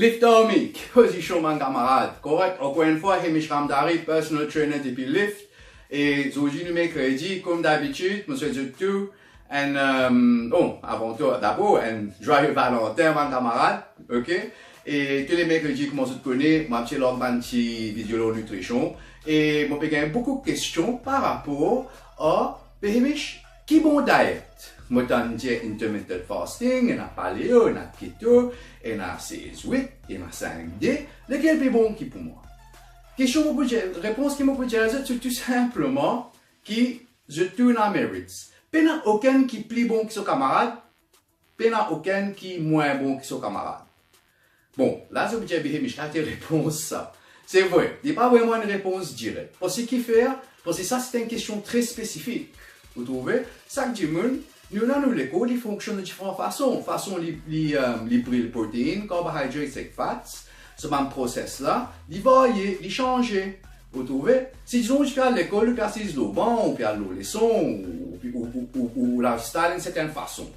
Lift dynamique, position mon camarade, correct? Encore une fois, Hamish Ramdari, personal trainer depuis lift. Et aujourd'hui, nous mercredi, comme d'habitude, monsieur tout. Et, avant tout, d'abord, un joyeux Valentin, mon camarade, ok? Et tous les mercredis, comment tu te connais, moi, j'ai leur petit vidéo nutrition. Et moi, j'ai beaucoup de questions par rapport à, Hamish, qui bon diet? Moi, j'ai intermittent fasting, et a paléo, et a keto, et a 16-8, et a 5D. Lequel est bon qui pour moi? Question réponse qui me peut dire, c'est tout simplement qui je tourne à mérite. Il n'y a aucun qui est plus bon que son camarade, il n'y a aucun qui est moins bon que son camarade. Bon, là, je vais dire, je vais te répondre ça. C'est vrai, il n'y a pas vraiment une réponse directe. Parce que parce que ça, c'est une question très spécifique. Vous trouvez? Chaque dimanche, nous avons l'école, il fonctionne de différentes façons. Façon, les protéines, carbohydrates et fats. Ce même process-là, il varier, il changer. Vous trouvez? Si disons, je vais à l'école, je vais le banc, ou bien le leçon, ou lifestyle d'une certaine façon.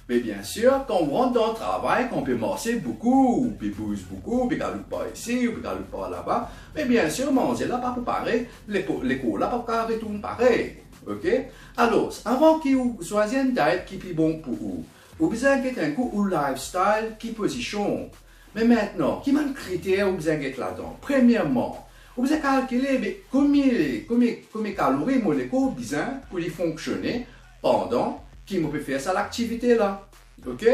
Mais bien sûr, quand on rentre dans le travail, qu'on peut marcher beaucoup, ou peut bouger beaucoup, ou peut aller par ici, ou peut aller par là-bas, mais bien sûr, manger là, pas pour pareil, l'école là, pas pour retourner pareil. Ok? Alors, avant que vous choisissiez une diète qui est plus bon pour vous, vous avez un coup ou lifestyle qui position. Mais maintenant, quels sont les critères que vous avez là-dedans? Premièrement, vous avez calculé combien de calories vous avez besoin pour fonctionner pendant que vous pouvez faire ça l'activité là. Ok?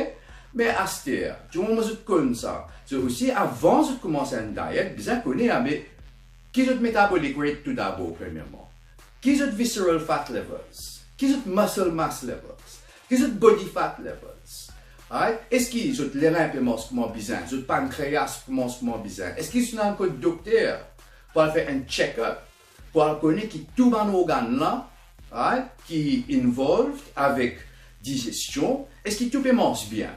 Mais à ce terme, du moment où vous connaissez ça, c'est aussi avant de commencer une diète, vous connaissez qui est votre metabolic rate tout d'abord, premièrement. Qui est votre visceral fat levels? Qui est votre muscle mass levels? Qui est votre body fat levels? Right? Est-ce que les reins commencent comment besoin? Le pancréas commence comment besoin? Est-ce qu'il y a un docteur pour faire un check-up? Pour connaître qui tout un organe là, right? Qui est involved avec digestion? Est-ce que tout commence bien?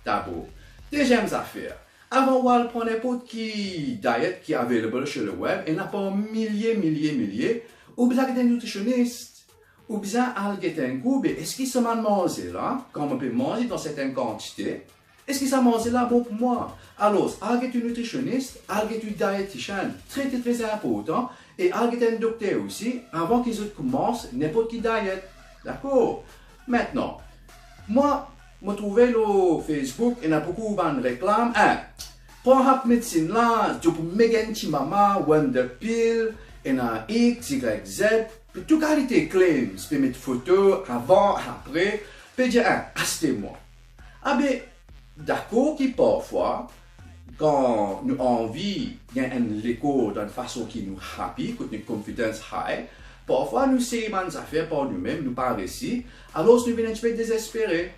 D'abord. Deuxième affaire. Avant de prendre n'importe qui diète qui est available sur le web, il n'y a pas milliers, ou bien un nutritionniste. Ou bien, un coup, est-ce qu'il se mange là, quand on peut manger dans certaines quantités, est-ce qu'il se mange là bon pour moi? Alors, un nutritionniste, un diététicien, très important, et un docteur aussi, avant qu'ils commencent n'importe qui diète. D'accord? Maintenant, moi, je trouve le Facebook, il y a beaucoup de réclames. Prends la médecine là, tu peux méga maman, Wonder Pill, il y a X, Y, Z. Toute qualité claims, je peux mettre photos avant, après, puis dire, achetez-moi. Ah ben, d'accord que parfois, quand nous avons envie de gagner l'écho d'une façon qui nous happy, que notre confidence high, parfois nous essayons des affaires par nous-mêmes, nous pas réussi, alors nous venons un petit peu désespérés.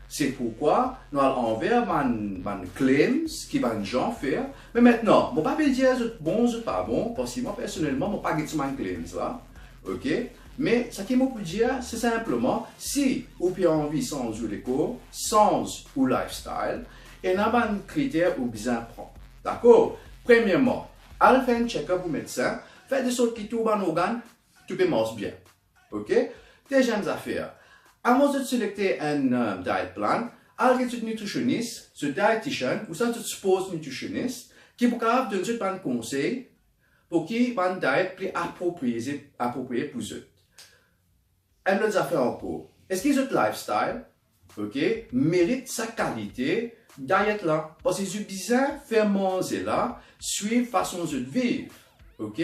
C'est pourquoi nous allons envers des claims qui vont gens faire. Mais maintenant, je ne vais pas dire que c'est bon ou pas bon, parce que moi personnellement, je ne vais pas dire que claims là. Ok? Mais ce que je peux dire, c'est simplement, si vous avez envie sans l'éco, sans ou lifestyle, il y a un critère ou besoin prendre. D'accord? Premièrement, allez faire un check-up au médecin, faites de sorte que tout un organe, tout peut manger bien. Ok? Deuxième affaire, avant de sélectionner un diet plan, allez être nutritionniste, ce diététicien, ou ça te suppose nutritionniste, qui peut donner un conseil pour qui va une diète plus appropriée pour eux. Un autre affaire encore. Est-ce que votre lifestyle, ok, mérite sa qualité diète là? Parce que j'ai besoin de faire manger là, suivre façon de vivre, ok?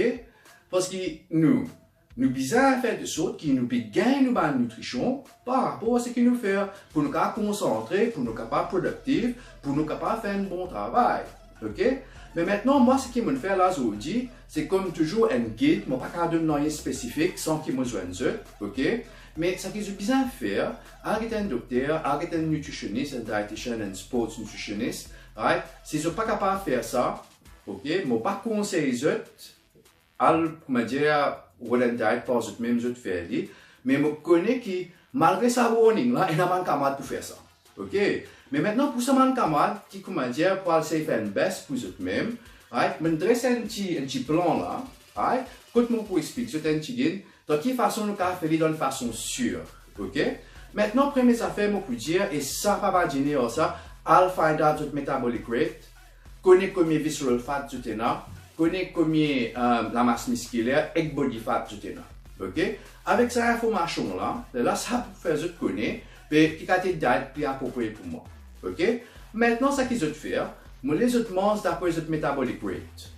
Parce que nous besoin faire de sorte que nous puissions gagner la nutrition par rapport à ce que nous faisons, pour nous concentrer, pour nous capables productifs, pour nous capables faire un bon travail, ok? Mais maintenant, moi, ce que je fais là aujourd'hui, c'est comme toujours un guide, je ne vais pas donner un nom spécifique sans qu'il me joigne, ok? Mais ce que j'ai besoin de faire, avec un docteur, avec un nutritionniste, un diététicien, un sports nutritionniste, right? Si je ne suis pas capable de faire ça, ok? Je ne vais pas conseiller pour me dire, ou un diet pour même je faire, mais je connais que malgré sa warning là, il y a un camarade pour faire ça, ok? Mais maintenant, pour ce camarade qui, comment dire, pour essayer de faire une baisse pour eux-mêmes, je me dresse un petit plan là, right? Quand je peux expliquer, c'est un petit guide, de quelle façon nous pouvons faire d'une façon sûre, ok? Maintenant, première affaire, je peux dire, et ça, pas va dire ça, I'll find out votre metabolic rate, connaît combien visceral fat tu t'as, connaît combien la masse musculaire et body fat tu t'as. Ok? Avec cette information là, ça peut faire te connaître, puis tu as des dates plus appropriées pour moi. Ok? Maintenant, ce qu'ils ont fait, moi les autres mangent d'après votre metabolic rate.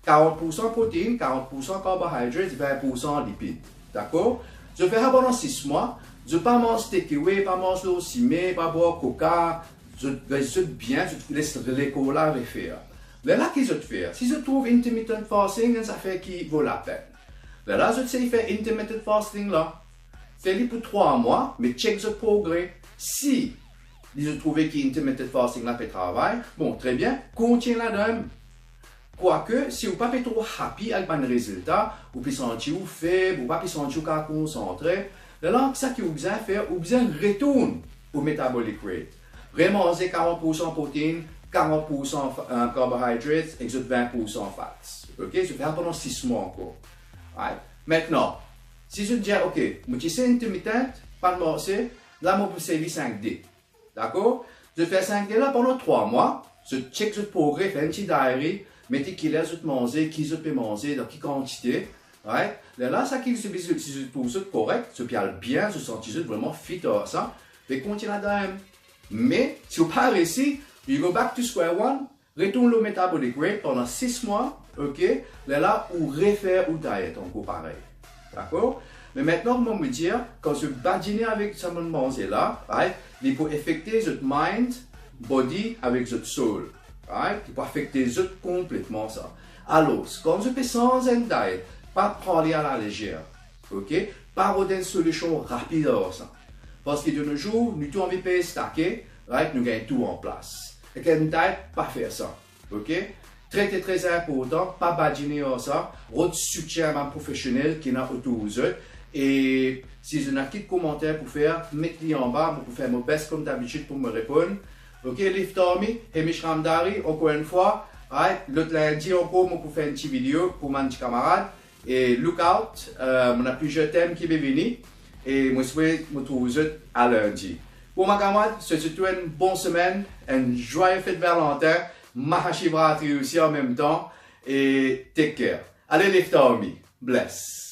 40% protéines, 40% carbohydrates, 20% lipides. D'accord? Je fais ça pendant 6 mois. Je ne pas manger takeaway, pas manger l'eau cimée, pas boire coca. Je bien, je laisse les colas refaire. Là, qu'est-ce que je fais? Si je trouve intermittent fasting, ça fait qui vaut la peine. Là, je sais faire intermittent fasting là. Fais-le pour 3 mois, mais check le progrès. Si je trouve que intermittent fasting là fait travail, bon, très bien, continue là-dedans. Quoique, si vous ne n'êtes pas trop happy avec un résultat, vous pouvez sentir faible, vous ne pouvez pas sentir concentré, là, ce que vous besoin faire, vous besoin retourner au metabolic rate. Remanger 40% protéines, 40% carbohydrates et 20% fats. Ok, je fais ça pendant 6 mois encore. Right. Maintenant, si je dis, ok, je suis intermittent, pas de marché, là, je peux servir 5D. D'accord? Je fais 5D là pendant 3 mois, je check le progrès, fais un petit diary, mettez qui les autres manger, qui autres peut manger, dans quelle quantité. Right? Là, ça qui se dit, si je trouve ça correct, je parle bien, je sens vraiment fit à ça, mais continue là-dedans. Mais, si vous pas réussi, you go back to square one, retourne le metabolic rate pendant 6 mois, ok? Là, ou refaire ou diet, encore pareil. D'accord? Mais maintenant, moi me dire, quand je badine avec ça me manger là, right? Il faut affecter votre mind, body avec votre soul. Right? Il faut affecter les autres complètement ça. Alors, quand je fais sans un diet, pas prendre à la légère, ok? Pas avoir une solution rapide à ça. Parce que de nos jours, nous avons envie de payer stacker, right? Nous gagnons tout en place. Et qu'un diet, pas faire ça, ok? Très important, pas badiner à ça, votre soutien à un professionnel qui est autour de vous. Et si vous avez un petit commentaire pour faire, mettez-le en bas, pour faire mon best comme d'habitude pour me répondre. Ok, Lift Army, Hemish Ramdari, encore une fois. Right, l'autre lundi encore, pour faire une petite vidéo pour mon petit camarade. Et look out, on a plusieurs thèmes qui vont venir. Et moi, je souhaite me trouver à lundi. Pour ma camarade, je te souhaite une bonne semaine, une joyeuse fête Valentin, Mahashivratri aussi en même temps. Et take care. Allez, Lift Army, bless.